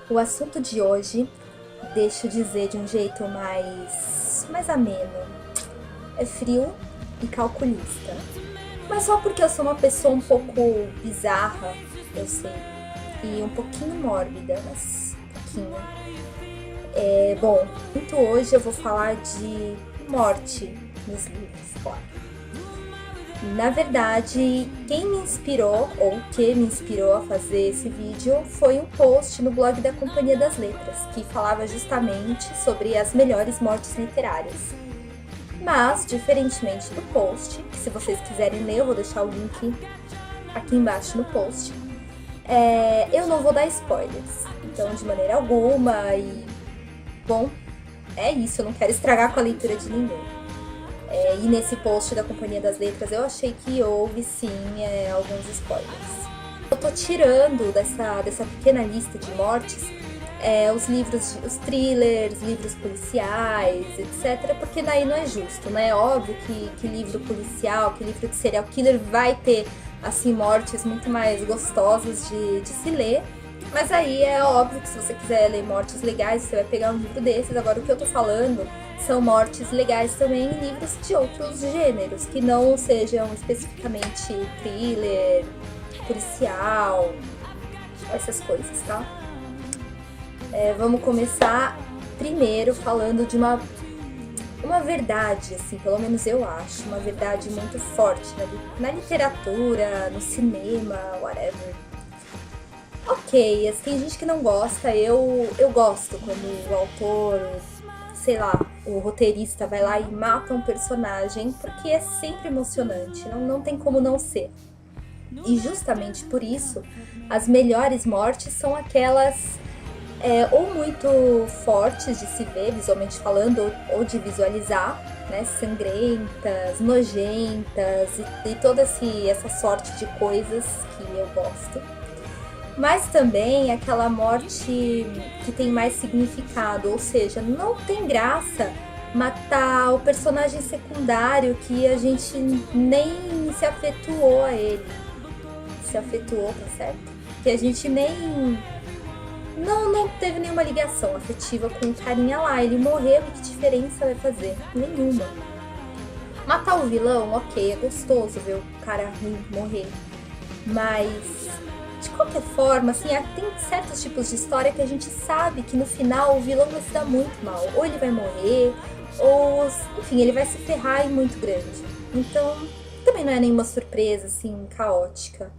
O assunto de hoje, deixa eu dizer de um jeito mais ameno, é frio e calculista. Mas só porque eu sou uma pessoa um pouco bizarra, eu sei, e um pouquinho mórbida, mas um pouquinho. Bom, muito hoje eu vou falar de morte nos livros, claro. Na verdade, quem me inspirou, ou o que me inspirou a fazer esse vídeo, foi um post no blog da Companhia das Letras, que falava justamente sobre as melhores mortes literárias. Mas, diferentemente do post, que se vocês quiserem ler, eu vou deixar o link aqui embaixo no post, eu não vou dar spoilers. Então, de maneira alguma, bom, é isso, eu não quero estragar com a leitura de ninguém. E nesse post da Companhia das Letras eu achei que houve sim alguns spoilers. Eu tô tirando dessa pequena lista de mortes os livros, os thrillers, livros policiais, etc. Porque daí não é justo, né? Óbvio que livro policial, que livro de serial killer vai ter assim mortes muito mais gostosas de se ler. Mas aí é óbvio que se você quiser ler mortes legais, você vai pegar um livro desses. Agora o que eu tô falando são mortes legais também em livros de outros gêneros, que não sejam especificamente thriller, policial, essas coisas, tá? Vamos começar primeiro falando de uma verdade, assim, pelo menos eu acho, uma verdade muito forte na literatura, no cinema, whatever. Ok, tem gente que não gosta, eu gosto quando o autor, sei lá, o roteirista vai lá e mata um personagem, porque é sempre emocionante, não tem como não ser. E justamente por isso, as melhores mortes são aquelas ou muito fortes de se ver, visualmente falando, ou de visualizar, né, sangrentas, nojentas e toda essa sorte de coisas que eu gosto. Mas também aquela morte que tem mais significado, ou seja, não tem graça matar o personagem secundário que a gente nem se afetuou a ele. Se afetuou, tá certo? Que a gente nem... Não teve nenhuma ligação afetiva com o carinha lá. Ele morreu e que diferença vai fazer? Nenhuma. Matar o vilão, ok, é gostoso ver o cara ruim morrer. Mas... de qualquer forma, assim, tem certos tipos de história que a gente sabe que no final o vilão vai se dar muito mal. Ou ele vai morrer, ou, enfim, ele vai se ferrar e muito grande. Então, também não é nenhuma surpresa, assim, caótica.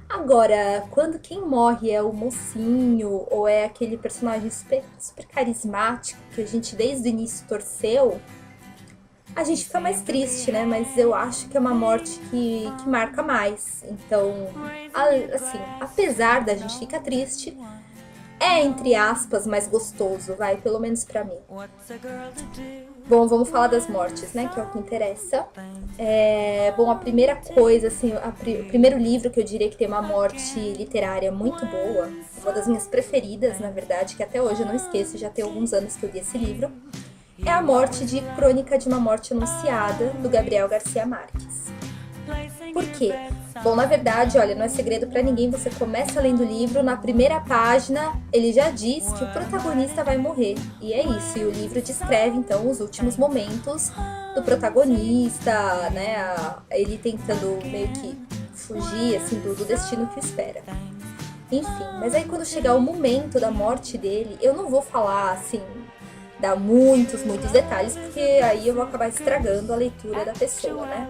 Agora, quando quem morre é o mocinho, ou é aquele personagem super carismático que a gente desde o início torceu, a gente fica mais triste, né? Mas eu acho que é uma morte que marca mais. Então, assim, apesar da gente ficar triste, é, entre aspas, mais gostoso, vai, pelo menos pra mim. Bom, vamos falar das mortes, né? Que é o que interessa. Bom, a primeira coisa, assim, o primeiro livro que eu diria que tem uma morte literária muito boa, uma das minhas preferidas, na verdade, que até hoje eu não esqueço, já tem alguns anos que eu li esse livro, é A Morte de Crônica de uma Morte Anunciada, do Gabriel Garcia Marques. Por quê? Bom, na verdade, olha, não é segredo pra ninguém, você começa lendo o livro, na primeira página ele já diz que o protagonista vai morrer. E é isso, e o livro descreve, então, os últimos momentos do protagonista, né, ele tentando meio que fugir, assim, do destino que o espera. Enfim, mas aí quando chegar o momento da morte dele, eu não vou falar, assim, dar muitos detalhes, porque aí eu vou acabar estragando a leitura da pessoa, né?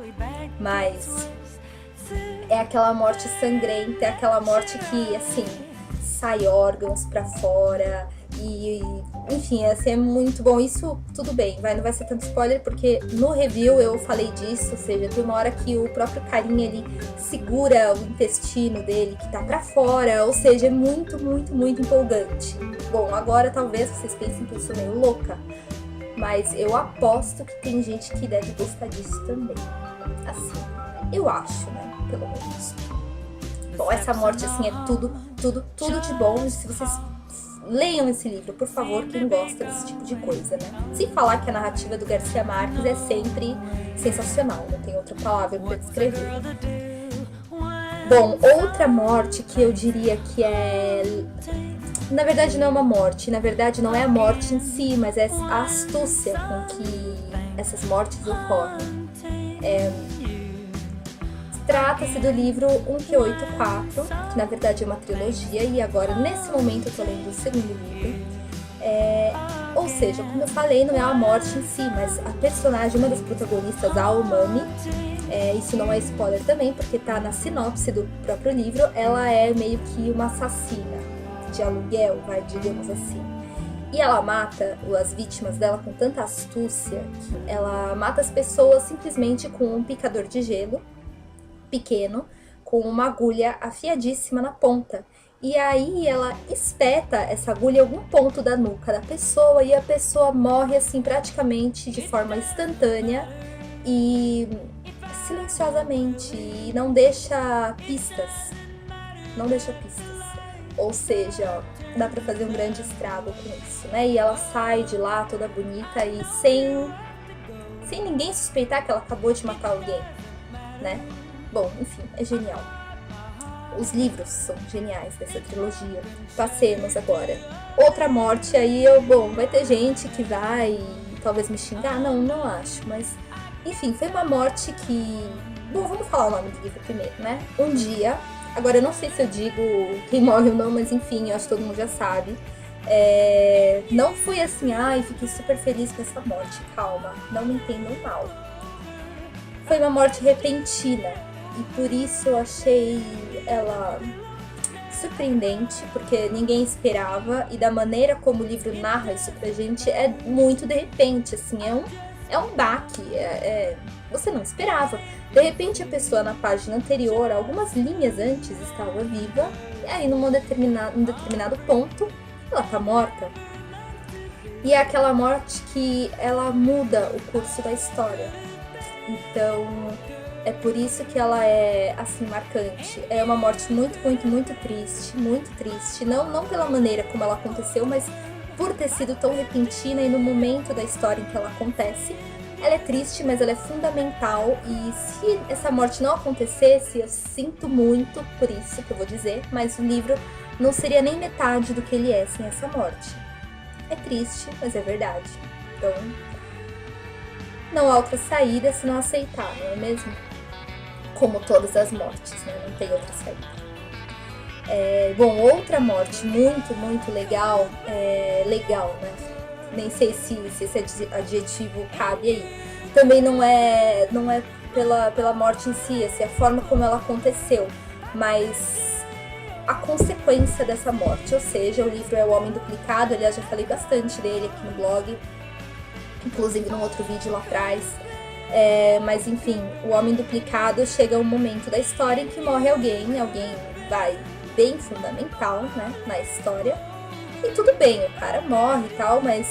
Mas é aquela morte sangrenta, é aquela morte que, assim, sai órgãos pra fora e, enfim, assim, é muito bom. Isso, tudo bem, não vai ser tanto spoiler, porque no review eu falei disso, ou seja, tem uma hora que o próprio carinha, ele segura o intestino dele, que tá pra fora, ou seja, é muito empolgante. Bom, agora talvez vocês pensem que eu sou meio louca, mas eu aposto que tem gente que deve gostar disso também. Assim, eu acho, né? Pelo menos. Bom, essa morte, assim, é tudo de bom. Se vocês leiam esse livro, por favor, quem gosta desse tipo de coisa, né? Sem falar que a narrativa do Garcia Marques é sempre sensacional, não tem outra palavra para descrever. Bom, outra morte que eu diria que é Na verdade não é uma morte, na verdade não é a morte em si, mas é a astúcia com que essas mortes ocorrem. Trata-se do livro 1Q84, que na verdade é uma trilogia, e agora nesse momento eu tô lendo o segundo livro. Ou seja, como eu falei, não é a morte em si, mas a personagem, uma das protagonistas, a Umami, isso não é spoiler também, porque tá na sinopse do próprio livro, ela é meio que uma assassina de aluguel, digamos assim. E ela mata as vítimas dela com tanta astúcia que ela mata as pessoas simplesmente com um picador de gelo pequeno, com uma agulha afiadíssima na ponta. E aí ela espeta essa agulha em algum ponto da nuca da pessoa e a pessoa morre assim praticamente de forma instantânea e silenciosamente, e não deixa pistas. Não deixa pistas. Ou seja, dá pra fazer um grande estrago com isso, né? E ela sai de lá toda bonita e sem ninguém suspeitar que ela acabou de matar alguém, né? Bom, enfim, é genial. Os livros são geniais dessa trilogia. Passemos agora. Outra morte, aí vai ter gente que vai talvez me xingar. Não acho, mas enfim, foi uma morte que... Bom, vamos falar o nome do livro primeiro, né? Um dia, agora eu não sei se eu digo quem morre ou não, mas enfim, eu acho que todo mundo já sabe. Não fui assim, fiquei super feliz com essa morte, calma, não me entendam mal. Foi uma morte repentina e por isso eu achei ela surpreendente, porque ninguém esperava, e da maneira como o livro narra isso pra gente é muito de repente, assim, é um baque, você não esperava. De repente a pessoa na página anterior, algumas linhas antes, estava viva, e aí num determinado ponto ela tá morta. E é aquela morte que ela muda o curso da história. Então é por isso que ela é assim marcante. É uma morte muito, muito, muito triste, muito triste. Não pela maneira como ela aconteceu, mas por ter sido tão repentina e no momento da história em que ela acontece. Ela é triste, mas ela é fundamental, e se essa morte não acontecesse, eu sinto muito por isso que eu vou dizer, mas o livro não seria nem metade do que ele é sem essa morte. É triste, mas é verdade. Então, não há outra saída se não aceitar, não é mesmo? Como todas as mortes, né? Não tem outra saída. Bom, outra morte muito, muito legal, legal, né? Nem sei se esse adjetivo cabe aí. Também não é pela morte em si, assim, a forma como ela aconteceu, mas a consequência dessa morte. Ou seja, o livro é O Homem Duplicado, aliás, já falei bastante dele aqui no blog, inclusive num outro vídeo lá atrás. Mas enfim, O Homem Duplicado, chega um momento da história em que morre alguém vai bem fundamental, né, na história. E tudo bem, o cara morre e tal, mas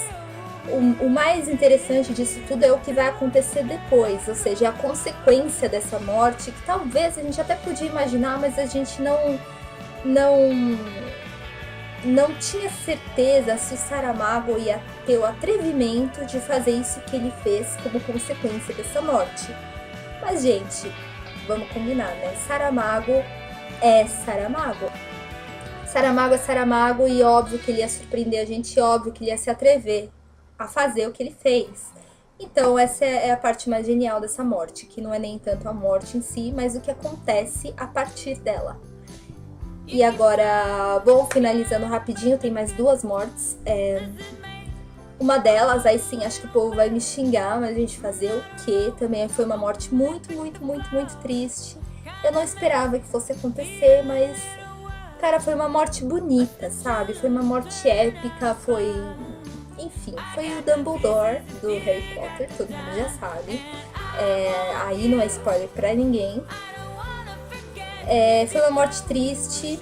o mais interessante disso tudo é o que vai acontecer depois, ou seja, a consequência dessa morte, que talvez a gente até podia imaginar, mas a gente não tinha certeza se o Saramago ia ter o atrevimento de fazer isso que ele fez como consequência dessa morte. Mas, gente, vamos combinar, né? Saramago é Saramago. Saramago é Saramago, e óbvio que ele ia surpreender a gente, óbvio que ele ia se atrever a fazer o que ele fez. Então essa é a parte mais genial dessa morte, que não é nem tanto a morte em si, mas o que acontece a partir dela. E agora, vou finalizando rapidinho, tem mais duas mortes. Uma delas, aí sim, acho que o povo vai me xingar, mas a gente fazer o quê? Também foi uma morte muito, muito, muito, muito triste. Eu não esperava que fosse acontecer, mas... Cara, foi uma morte bonita, sabe? Foi uma morte épica, enfim, foi o Dumbledore do Harry Potter, todo mundo já sabe. Aí não é spoiler pra ninguém. Foi uma morte triste,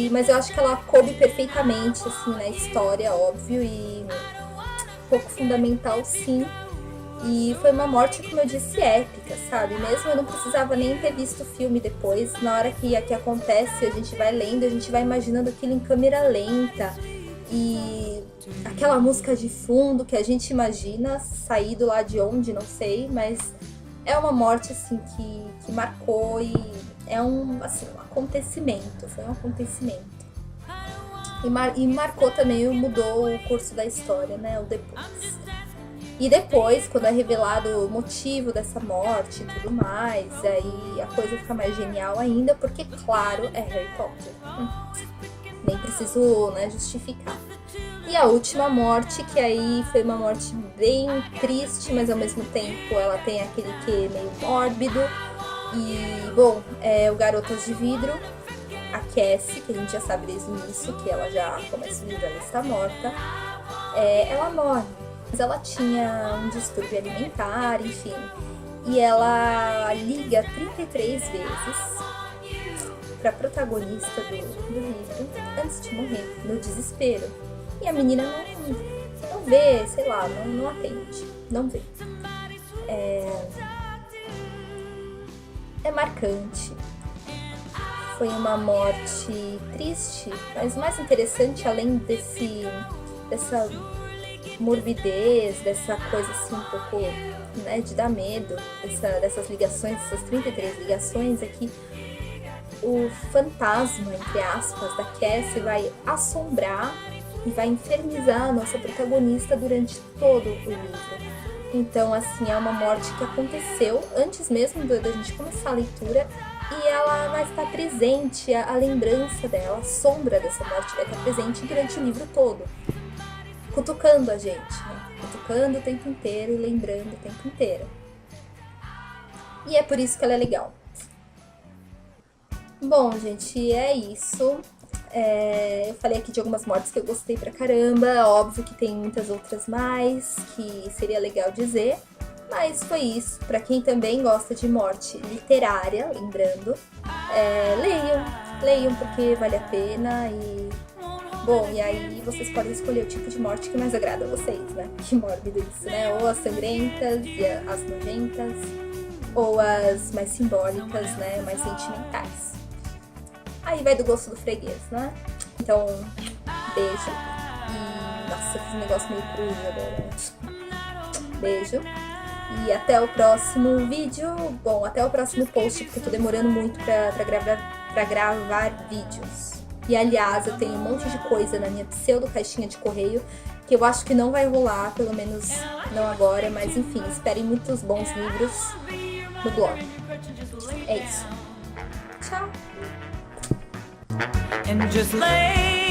mas eu acho que ela coube perfeitamente, assim, na história, óbvio, e um pouco fundamental, sim. E foi uma morte, como eu disse, épica, sabe? Mesmo eu não precisava nem ter visto o filme depois. Na hora que acontece, a gente vai lendo, a gente vai imaginando aquilo em câmera lenta. E aquela música de fundo que a gente imagina, saído lá de onde, não sei. Mas é uma morte, assim, que marcou, e é um acontecimento. Foi um acontecimento. E marcou também, mudou o curso da história, né? O depois. E depois, quando é revelado o motivo dessa morte e tudo mais, aí a coisa fica mais genial ainda, porque, claro, é Harry Potter. Nem preciso, né, justificar. E a última morte, que aí foi uma morte bem triste, mas ao mesmo tempo ela tem aquele quê meio mórbido. E, bom, é o Garotas de Vidro, a Cassie, que a gente já sabe desde o início, que ela já começa o livro, ela está morta. Ela morre, mas ela tinha um distúrbio alimentar, enfim. E ela liga 33 vezes para a protagonista do livro antes de morrer, no desespero. E a menina não vê, sei lá, não atende, não vê. É marcante. Foi uma morte triste, mas o mais interessante, além dessa morbidez, dessa coisa assim um pouco, né, de dar medo, dessas ligações, essas 33 ligações, é que o fantasma, entre aspas, da Cassie vai assombrar e vai infernizar a nossa protagonista durante todo o livro. Então, assim, é uma morte que aconteceu antes mesmo da gente começar a leitura, e ela vai estar presente, a lembrança dela, a sombra dessa morte vai estar presente durante o livro todo, cutucando a gente, né? Cutucando o tempo inteiro e lembrando o tempo inteiro. E é por isso que ela é legal. Bom, gente, é isso. Eu falei aqui de algumas mortes que eu gostei pra caramba. Óbvio que tem muitas outras mais que seria legal dizer, mas foi isso. Pra quem também gosta de morte literária, lembrando, leiam porque vale a pena. E bom, e aí vocês podem escolher o tipo de morte que mais agrada a vocês, né? Que mórbido isso, né? Ou as sangrentas e as nojentas, ou as mais simbólicas, né? Mais sentimentais. Aí vai do gosto do freguês, né? Então, beijo. E, nossa, eu fiz um negócio meio cruzo agora. Beijo. E até o próximo vídeo. Bom, até o próximo post, porque eu tô demorando muito pra gravar vídeos. E, aliás, eu tenho um monte de coisa na minha pseudo caixinha de correio que eu acho que não vai rolar, pelo menos não agora. Mas, enfim, esperem muitos bons livros no blog. É isso. Tchau! And just lay